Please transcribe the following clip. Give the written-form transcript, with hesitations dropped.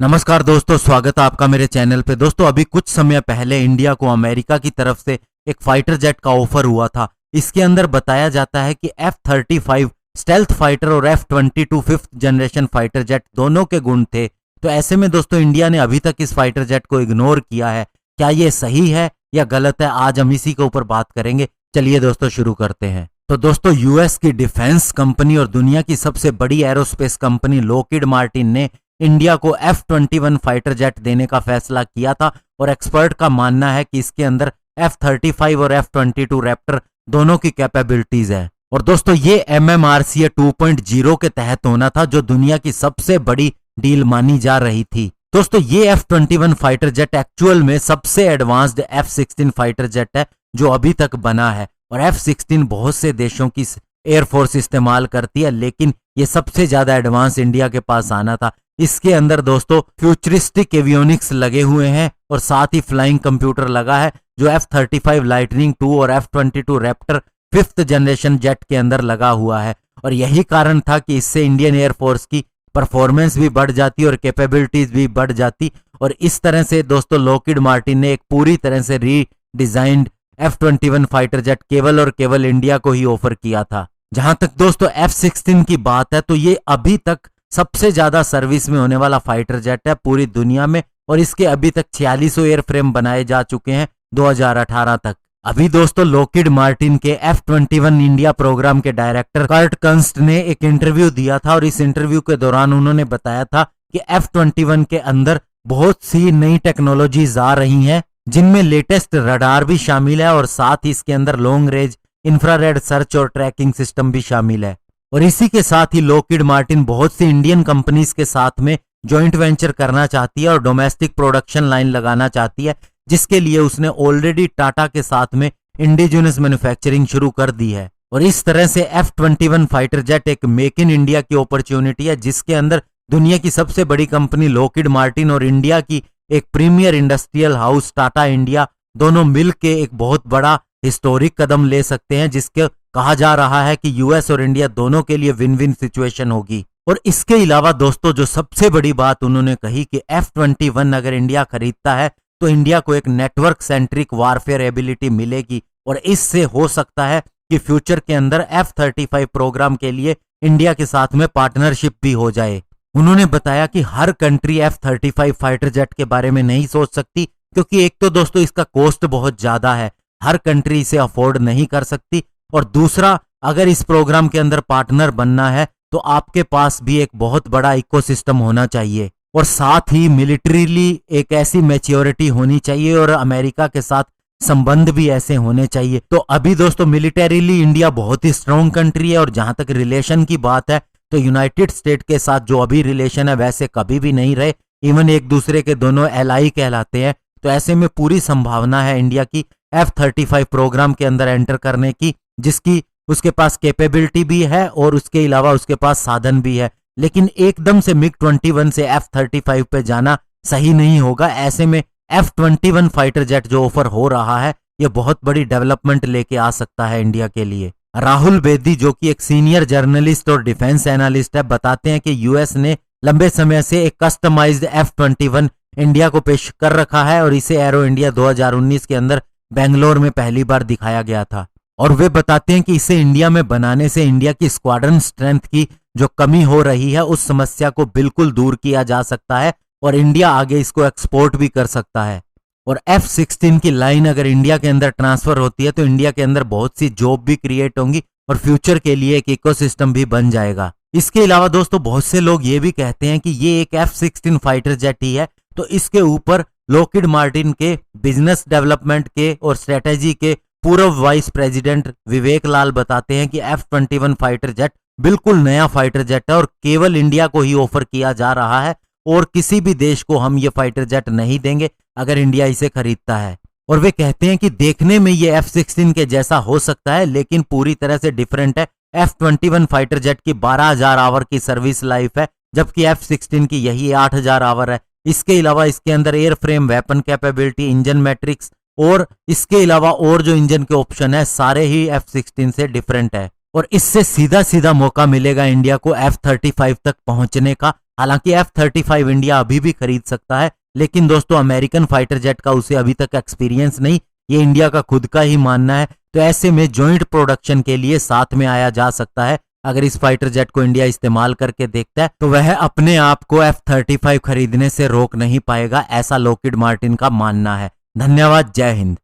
नमस्कार दोस्तों, स्वागत है आपका मेरे चैनल पे। दोस्तों अभी कुछ समय पहले इंडिया को अमेरिका की तरफ से एक फाइटर जेट का ऑफर हुआ था। इसके अंदर बताया जाता है कि F-35 स्टेल्थ फाइटर और F-22 fifth generation fighter jet दोनों के गुण थे। तो ऐसे में दोस्तों इंडिया ने अभी तक इस फाइटर जेट को इग्नोर किया है। क्या ये सही है या गलत है, आज हम इसी के ऊपर बात करेंगे। चलिए दोस्तों शुरू करते हैं। तो दोस्तों यूएस की डिफेंस कंपनी और दुनिया की सबसे बड़ी एरोस्पेस कंपनी लॉकहीड मार्टिन ने इंडिया को F-21 फाइटर जेट देने का फैसला किया था और एक्सपर्ट का मानना है कि इसके अंदर F-35 और F-22 रैप्टर दोनों की कैपेबिलिटीज है। और दोस्तों ये MMRCA 2.0 के तहत होना था, जो दुनिया की सबसे बड़ी डील मानी जा रही थी। दोस्तों ये F-21 फाइटर जेट एक्चुअल में सबसे एडवांस्ड F-16 फाइटर जेट है जो अभी तक बना है। और F-16 बहुत से देशों की एयरफोर्स इस्तेमाल करती है, लेकिन ये सबसे ज्यादा एडवांस इंडिया के पास आना था। इसके अंदर दोस्तों फ्यूचरिस्टिक एवियोनिक्स लगे हुए हैं और साथ ही फ्लाइंग कंप्यूटर लगा है, जो F-35 लाइटनिंग 2 और F-22 Raptor fifth generation jet के अंदर लगा हुआ है। और यही कारण था कि इससे इंडियन एयरफोर्स की परफॉर्मेंस भी बढ़ जाती और कैपेबिलिटीज भी बढ़ जाती। और इस तरह से दोस्तों लॉकहीड मार्टिन ने एक पूरी तरह से रीडिजाइंड F-21 फाइटर जेट केवल और केवल इंडिया को ही ऑफर किया था। जहां तक दोस्तों F-16 की बात है, तो ये अभी तक सबसे ज्यादा सर्विस में होने वाला फाइटर जेट है पूरी दुनिया में। और इसके अभी तक 4600 एयरफ्रेम बनाए जा चुके हैं 2018 तक। अभी दोस्तों लॉकहीड मार्टिन के F-21 इंडिया प्रोग्राम के डायरेक्टर कर्ट कंस्ट ने एक इंटरव्यू दिया था और इस इंटरव्यू के दौरान उन्होंने बताया था कि F-21 के अंदर बहुत सी नई टेक्नोलॉजीज आ रही हैं, जिनमें लेटेस्ट रडार भी शामिल है और साथ ही इसके अंदर लॉन्ग रेंज इंफ्रारेड सर्च और ट्रैकिंग सिस्टम भी शामिल है। और इसी के साथ ही लॉकहीड मार्टिन बहुत सी इंडियन कंपनीज के साथ में जॉइंट वेंचर करना चाहती है और डोमेस्टिक प्रोडक्शन लाइन लगाना चाहती है, जिसके लिए उसने ऑलरेडी टाटा के साथ में इंडिजिनस मैन्युफैक्चरिंग शुरू कर दी है। और इस तरह से F-21 फाइटर जेट एक मेक इन इंडिया की अपॉर्चुनिटी है, जिसके अंदर दुनिया की सबसे बड़ी कंपनी लॉकहीड मार्टिन और इंडिया की एक premier industrial house Tata India दोनों मिल के एक बहुत बड़ा हिस्टोरिक कदम ले सकते हैं, जिसके कहा जा रहा है कि यूएस और इंडिया दोनों के लिए विन विन सिचुएशन होगी। और इसके अलावा दोस्तों जो सबसे बड़ी बात उन्होंने कही कि F-21 अगर इंडिया खरीदता है तो इंडिया को एक नेटवर्क सेंट्रिक वारफेयर एबिलिटी मिलेगी और इससे हो सकता है कि फ्यूचर के अंदर F-35 प्रोग्राम के लिए इंडिया के साथ में पार्टनरशिप भी हो जाए। उन्होंने बताया कि हर कंट्री F-35 फाइटर जेट के बारे में नहीं सोच सकती, क्योंकि एक तो दोस्तों इसका कॉस्ट बहुत ज्यादा है, हर कंट्री इसे अफोर्ड नहीं कर सकती। और दूसरा, अगर इस प्रोग्राम के अंदर पार्टनर बनना है तो आपके पास भी एक बहुत बड़ा इकोसिस्टम होना चाहिए और साथ ही मिलिट्रीली एक ऐसी मैच्योरिटी होनी चाहिए और अमेरिका के साथ संबंध भी ऐसे होने चाहिए। तो अभी दोस्तों मिलिटरीली इंडिया बहुत ही स्ट्रॉन्ग कंट्री है और जहां तक रिलेशन की बात है तो यूनाइटेड स्टेट के साथ जो अभी रिलेशन है वैसे कभी भी नहीं रहे, इवन एक दूसरे के दोनों एलाई कहलाते हैं। तो ऐसे में पूरी संभावना है इंडिया की F-35 प्रोग्राम के अंदर एंटर करने की, जिसकी उसके पास कैपेबिलिटी भी है और उसके अलावा उसके पास साधन भी है। लेकिन एकदम से MiG-21 से F-35 पे जाना सही नहीं होगा। ऐसे में F-21 फाइटर जेट जो ऑफर हो रहा है ये बहुत बड़ी डेवलपमेंट लेके आ सकता है इंडिया के लिए। राहुल बेदी जो कि एक सीनियर जर्नलिस्ट और डिफेंस एनालिस्ट है, बताते हैं कि यूएस ने लंबे समय से एक कस्टमाइज्ड F-21 इंडिया को पेश कर रखा है और इसे एरो इंडिया 2019 के अंदर बेंगलोर में पहली बार दिखाया गया था। और वे बताते हैं कि इसे इंडिया में बनाने से इंडिया की स्क्वाड्रन स्ट्रेंथ की जो कमी हो रही है उस समस्या को बिल्कुल दूर किया जा सकता है और इंडिया आगे इसको एक्सपोर्ट भी कर सकता है। और F-16 की लाइन अगर इंडिया के अंदर ट्रांसफर होती है तो इंडिया के अंदर बहुत सी जॉब भी क्रिएट होंगी और फ्यूचर के लिए एक इकोसिस्टम भी बन जाएगा। इसके अलावा दोस्तों बहुत से लोग ये भी कहते हैं कि ये एक F-16 फाइटर जेट ही है, तो इसके ऊपर लॉकहीड मार्टिन के बिजनेस डेवलपमेंट के और स्ट्रेटेजी के पूर्व वाइस प्रेसिडेंट विवेक लाल बताते हैं कि F-21 फाइटर जेट बिल्कुल नया फाइटर जेट है और केवल इंडिया को ही ऑफर किया जा रहा है और किसी भी देश को हम ये फाइटर जेट नहीं देंगे अगर इंडिया इसे खरीदता है। और वे कहते हैं कि देखने में ये F-16 के जैसा हो सकता है लेकिन पूरी तरह से डिफरेंट है। F-21 फाइटर जेट की 12,000 आवर की सर्विस लाइफ है, जबकि F-16 की यही 8,000 आवर है। इसके अलावा इसके अंदर air frame, weapon capability, engine matrix और इसके अलावा और जो इंजन के ऑप्शन है सारे ही F-16 से डिफरेंट है। और इससे सीधा सीधा मौका मिलेगा इंडिया को F-35 तक पहुंचने का। हालांकि F-35 इंडिया अभी भी खरीद सकता है, लेकिन दोस्तों अमेरिकन फाइटर जेट का उसे अभी तक एक्सपीरियंस नहीं, ये इंडिया का खुद का ही मानना है। तो ऐसे में जॉइंट प्रोडक्शन के लिए साथ में आया जा सकता है। अगर इस फाइटर जेट को इंडिया इस्तेमाल करके देखता है तो वह अपने आप को F-35 खरीदने से रोक नहीं पाएगा, ऐसा लॉकहीड मार्टिन का मानना है। धन्यवाद, जय हिंद।